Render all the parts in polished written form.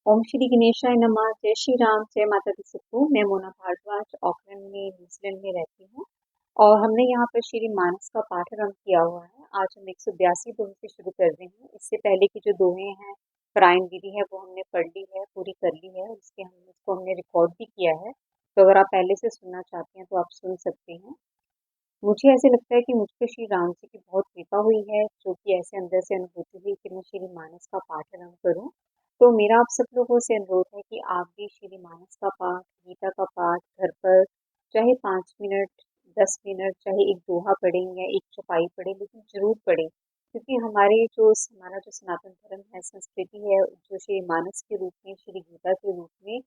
ओम श्री गणेशाय नमः। जय श्री राम, जय माता दी सबको। मैं मोना भारद्वाज ऑकलैंड में न्यूजीलैंड में रहती हूँ और हमने यहाँ पर श्री मानस का पाठ आरंभ किया हुआ है। आज हम 182 दोहे से शुरू कर रहे हैं। इससे पहले की जो दोहे हैं परायण दीदी है वो हमने पढ़ ली है, पूरी कर ली है। उसको हमने रिकॉर्ड भी किया है, तो अगर आप पहले से सुनना चाहते हैं तो आप सुन सकते हैं। मुझे ऐसे लगता है कि मुझ पर श्री राम जी की बहुत कृपा हुई है, जो कि ऐसे अंदर से अनुभूति हुई कि मैं श्री मानस का पाठ आरंभ करूं। तो मेरा आप सब लोगों से अनुरोध है कि आप भी श्री मानस का पाठ, गीता का पाठ घर पर चाहे 5 मिनट, 10 मिनट, चाहे एक दोहा पढ़ें या एक चौपाई पढ़ें, लेकिन जरूर पढ़ें, क्योंकि हमारा जो सनातन धर्म है, संस्कृति है, जो श्री मानस के रूप में, श्री गीता के रूप में,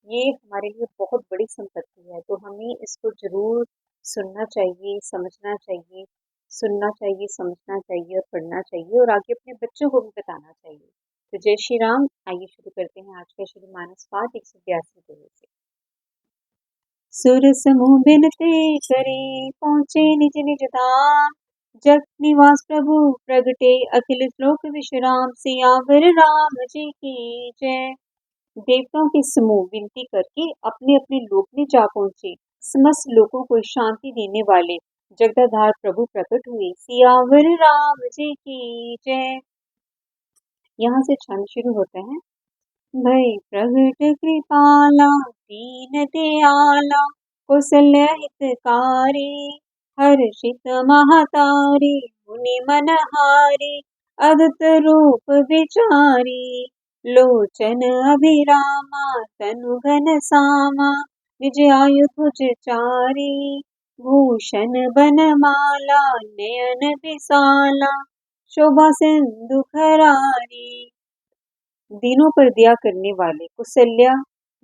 ये हमारे लिए बहुत बड़ी संपत्ति है। तो हमें इसको जरूर सुनना चाहिए, समझना चाहिए, सुनना चाहिए, समझना चाहिए और पढ़ना चाहिए और आगे अपने बच्चों को भी बताना चाहिए। तो जय श्री राम। आइए शुरू करते हैं आज का श्री मानस पाठ 182 दोहे से। सुर समूह बिनते करे, पहुँचे निज निज धाम। जग निवास प्रभु प्रगटे, अखिल लोक विश्राम। सियावर राम जी की जय। देवताओं के समूह विनती करके अपने अपने लोक में जा पहुंचे। समस्त लोगों को शांति देने वाले जगदाधार प्रभु प्रकट हुए। सियावर राम जी की जय। यहाँ से छंद शुरू होते हैं। भय प्रगट कृपाला, दीन दयाला, कौसल्य हितकारी, हर्षित महतारी, मुनि मनहारी, अदत रूप विचारी। लोचन अभिरामा, तनु घन सामा, निज आयु भुज चारी। भूषण बनमाला, नयन विशाला, शोभा सिंधु खरारी। दीनों पर दया करने वाले कौसल्या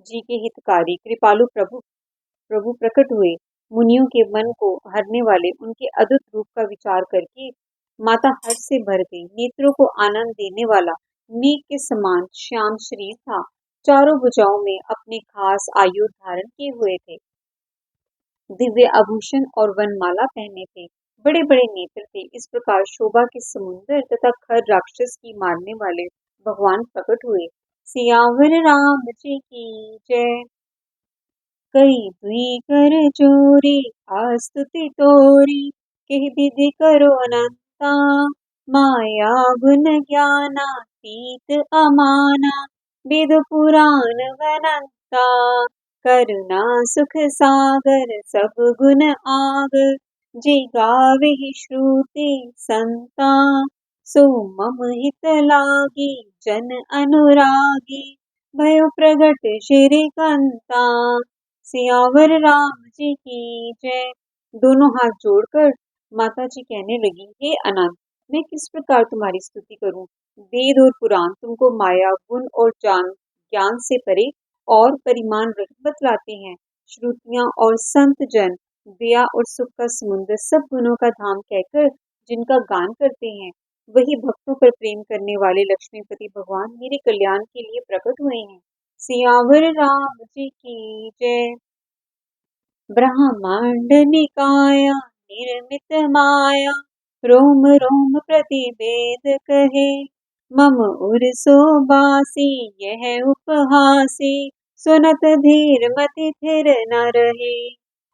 जी के हितकारी कृपालु प्रभु प्रकट हुए। मुनियों के मन को हरने वाले उनके अद्भुत रूप का विचार करके माता हर्ष से भर गई। नेत्रों को आनंद देने वाला मेघ के समान श्याम शरीर था। चारों भुजाओं में अपने खास आयु धारण किए हुए थे। दिव्य आभूषण और वनमाला पहने थे। बड़े बड़े नेत्र थे। इस प्रकार शोभा के समुद्र तथा खर राक्षस की मारने वाले भगवान प्रकट हुए। सियावर राम जी की जय। कई दुई कर जोरी, आस्तुति तोरी, कही विधि करो अनंता। माया गुण ज्ञाना, तीत अमाना, वेद पुराण वनंता। करुणा सुख सागर, सब गुण आगर, जे गावे श्रुति संता। सो मम हित लागी, जन अनुरागी, भयो प्रगट श्री कांता। सियावर राम जी की जय। दोनों हाथ जोड़कर माता जी कहने लगी, हे अनंत, मैं किस प्रकार तुम्हारी स्तुति करूं। वेद और पुराण तुमको माया, गुण और ज्ञान से परे और परिमाण रहित बतलाते हैं। श्रुतियां और संत जन दया और सुख का समुद्र, सब गुणों का धाम कहकर जिनका गान करते हैं, वही भक्तों पर प्रेम करने वाले लक्ष्मीपति भगवान मेरे कल्याण के लिए प्रकट हुए हैं। सियावर राम जी की जय। ब्रह्मांड निकाया, निर्मित माया, रोम रोम प्रतिवेद कहे। मम उर सोबासी, यह उपहासी, सुनत धीर मति थिर न रहे।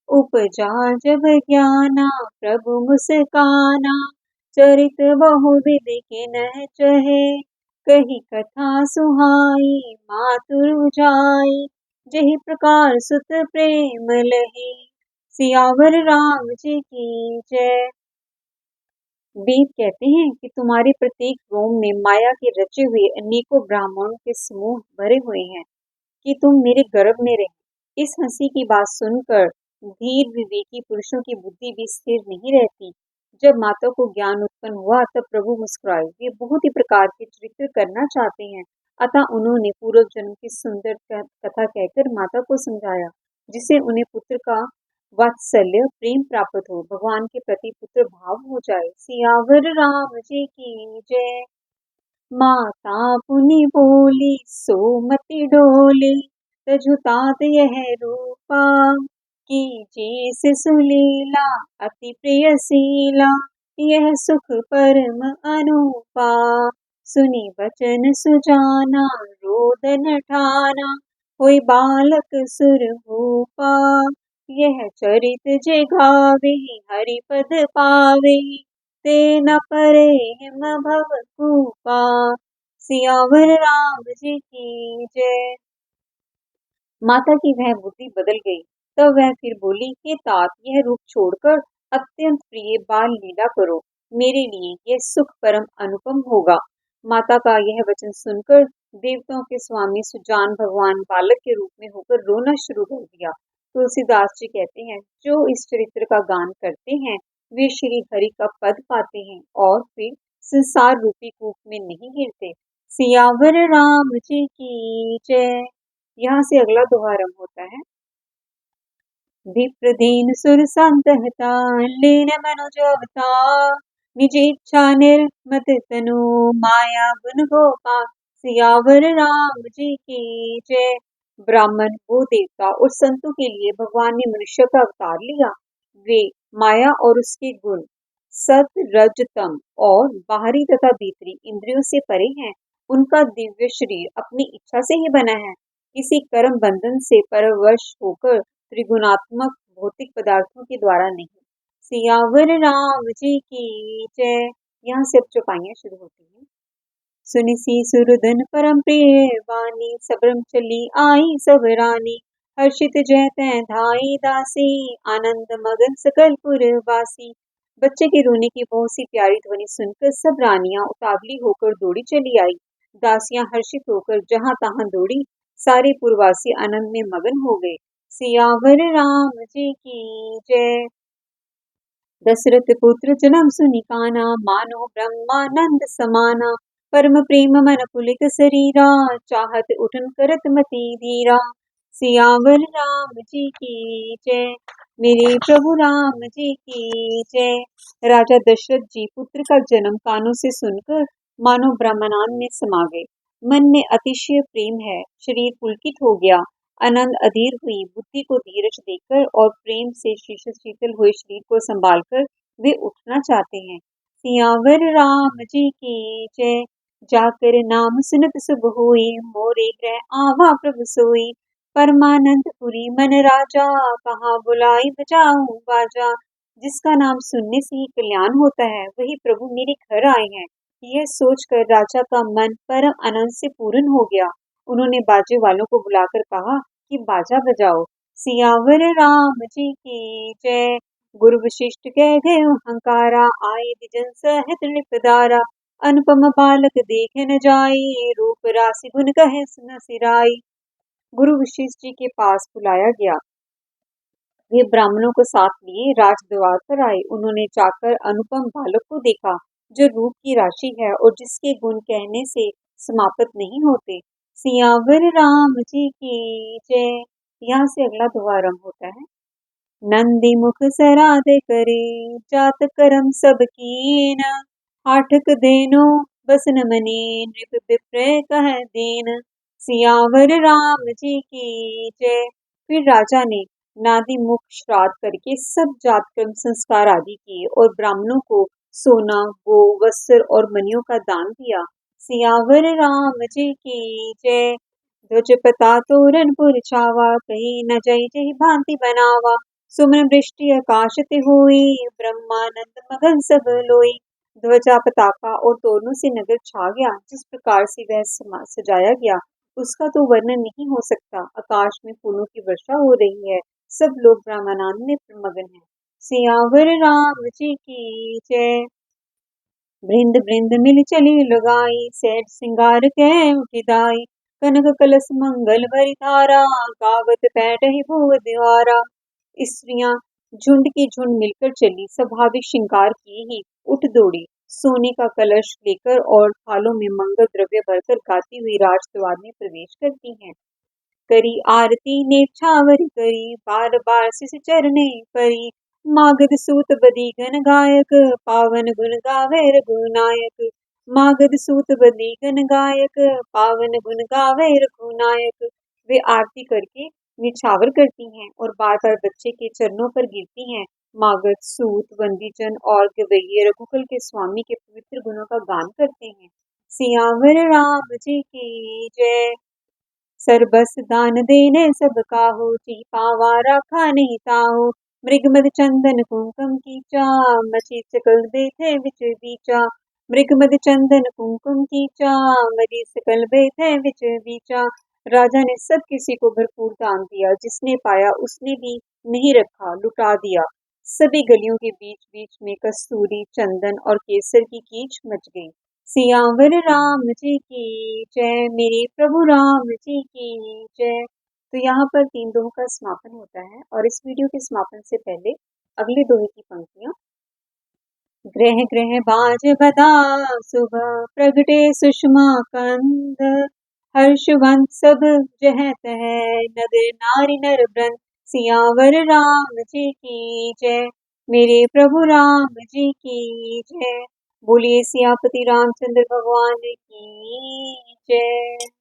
उपजा जब ज्ञाना, प्रभु मुस्काना, चरित बहुविध किन्ह चहे। कही कथा सुहाई, मातुर जाई, जही प्रकार सुत प्रेम लही। सियावर राम जी की जय। वेद कहते हैं कि तुम्हारे प्रत्येक रोम में माया के रचे हुए अनेकों ब्राह्मणों के समूह भरे हुए हैं कि तुम मेरे गर्भ में रहे। इस हंसी की बात सुनकर धीर विवेकी पुरुषों की बुद्धि भी स्थिर नहीं रहती। जब माता को ज्ञान उत्पन्न हुआ तब प्रभु मुस्कुराए। वे बहुत ही प्रकार के चरित्र करना चाहते हैं, अतः उन्होंने पूर्व जन्म की सुंदर कथा कहकर माता को समझाया, जिससे उन्हें पुत्र का वात्सल्य प्रेम प्राप्त हो, भगवान के प्रति पुत्र भाव हो जाए। सियावर राम जी की जय। माता पुनि बोली, सोमति डोली, तजुतात यह रूपा। कीजे से सुलीला, अति प्रियशीला, यह सुख परम अनूपा। सुनी बचन सुजाना रोदन ठाना, होई बालक सुर भूपा। यह चरित जे गावे हरि पद पावे, ते न परे हिम भव कूपा। सियावर रामजी की जय। माता की वह बुद्धि बदल गई। तब वह फिर बोली, हे तात, यह रूप छोड़कर अत्यंत प्रिय बाल लीला करो। मेरे लिए यह सुख परम अनुपम होगा। माता का यह वचन सुनकर देवताओं के स्वामी सुजान भगवान बालक के रूप में होकर रोना शुरू कर दिया। तुलसीदास जी कहते हैं, जो इस चरित्र का गान करते हैं वे श्री हरि का पद पाते हैं और फिर संसार रूपी कूप में नहीं गिरते। सियावर राम जी की जय। यहाँ से अगला दोहारम होता है। विप्रदीन सुर संतहता, लीन मनुज अवतार। निज इच्छा निर्मत तनु, माया गुण गोपाल। सियावर राम जी की जय। ब्राह्मण, वो देवता और संतों के लिए भगवान ने मनुष्य का अवतार लिया। वे माया और उसके गुण सत रज तम और बाहरी तथा भीतरी इंद्रियों से परे हैं। उनका दिव्य शरीर अपनी इच्छा से ही बना है, किसी कर्म बंधन से परवश होकर त्रिगुणात्मक भौतिक पदार्थों के द्वारा नहीं। सियावर राम जी की जय। यहाँ से अब चौपाइयां शुरू होती हैं। सुनिसी सुरधन परम प्रिय वाणी, सबरम चली आई सब रानी। हर्षित जय तै धाई दासी, आनंद मगन सकल पुरवासी। बच्चे के रोने की बहुत सी प्यारी ध्वनि सुनकर सब रानियां उतावली होकर दौड़ी चली आई। दासियां हर्षित होकर जहां तहां दौड़ी। सारे पुरवासी आनंद में मगन हो गए। सियावर राम जी की जय। दशरथ पुत्र जन्म सुनि काना, मानो ब्रह्मानंद समाना। परम प्रेम मन पुलिक शरीरा, चाहत उठन करत मति धीरा। सियावर राम जी की जय। मेरे प्रभु राम जी की जय। राजा दशरथ जी पुत्र का जन्म कानों से सुनकर मानो ब्रह्मानंद में समा गए। मन में अतिशय प्रेम है, शरीर पुलकित हो गया। आनंद अधीर हुई, बुद्धि को धीरज देकर और प्रेम से शीतल शीतल हुए शरीर को संभालकर वे उठना चाहते हैं। सियावर राम जी की जय। जाकर नाम सुनत सुख होई, मोरे ग्रह आवा प्रभु सोई। परमानंदपुरी मन राजा, कहाँ बुलाई बजाऊं बाजा। जिसका नाम सुनने से ही कल्याण होता है, वही प्रभु मेरे घर आए हैं। यह सोचकर राजा का मन परम आनंद से पूर्ण हो गया। उन्होंने बाजे वालों को बुलाकर कहा कि बाजा बजाओ। सियावर राम जी की जय। गुरु वशिष्ठ कह गए हंकारा, आए दिजन सहित नृपदारा। अनुपम बालक देखे न जाई, रूप राशि गुण कहे न सिराई। गुरु वशिष्ठ जी के पास बुलाया गया। वे ब्राह्मणों को साथ लिए राजद्वार पर आए। उन्होंने जाकर अनुपम बालक को देखा, जो रूप की राशि है और जिसके गुण कहने से समाप्त नहीं होते। सियावर राम जी की जय। यहाँ से अगला दोहारम होता है। नंदी मुख सराध करे, जात करम सब कीन। हाठक देनो बसन मने, नृप विप्रय कह देन। सियावर राम जी की जय। फिर राजा ने नादी मुख श्राद्ध करके सब जातकर्म संस्कार आदि किए और ब्राह्मणों को सोना, गो, वस्त्र और मनियों का दान दिया। सियावर राम जी की जय। ध्वज पता तोरण पुर छावा, कही न जय जय भांति बनावा। सुमन वृष्टि आकाश ते हुई, ब्रह्मानंद मगन सब लोई। ध्वजा, पताका और तोरणों से नगर छा गया। जिस प्रकार से वह सजाया गया उसका तो वर्णन नहीं हो सकता। आकाश में फूलों की वर्षा हो रही है, सब लोग ब्रह्मानंद में मगन हैं। सियावर राम जी की जय। बृंद बृंद मिल चली लगाई, सेठ सिंगार कै उठिदाई। कनक कलश मंगल भरी धारा, गावत पैठ भुव द्वारा। स्त्रियां झुंड की झुंड मिलकर चली, स्वाभाविक श्रृंगार किए ही उठ दौड़ी। सोने का कलश लेकर और थालों में मंगल द्रव्य भरकर गाती हुई राजद्वार में प्रवेश करती हैं। करी आरती नेछावर करी, बार बार शिष चरणे परी। मागध सूत बदी गण गायक, पावन गुण गावे रघुनायक। मागध सूत बदी गण गायक, पावन गुण गावे रघुनायक। वे आरती करके निछावर करती हैं और बार बार बच्चे के चरणों पर गिरती हैं। मागध, सूत, बंदीजन और गवैये रघुकुल के स्वामी के पवित्र गुणों का गान करते हैं। सियावर राम जी की जय। सरबस दान देने सब काहू, जी पावा राखा नहीं ताहू। मृगमद चंदन कुमकुम कीचा, मची सकल बेथे विच बीचा। मृगमद चंदन कुमकुम कीचा, मरी सकल बेथे विच बीचा। राजा ने सब किसी को भरपूर दान दिया, जिसने पाया उसने भी नहीं रखा, लुटा दिया। सभी गलियों के बीच बीच में कस्तूरी, चंदन और केसर की कीच मच गई। सियावर राम जी की जय, मेरे प्रभु राम जी की जय। तो यहाँ पर तीन दोहों का समापन होता है और इस वीडियो के समापन से पहले अगले दोहे की पंक्तियां। ग्रह ग्रह बाज बदा, सुबह प्रगटे सुषमा कंद। हर्षवंत सब जह तह, नगर नारी नर वृंद। सियावर राम जी की जय, मेरे प्रभु राम जी की जय। बोलिए सियापति रामचंद्र भगवान की जय।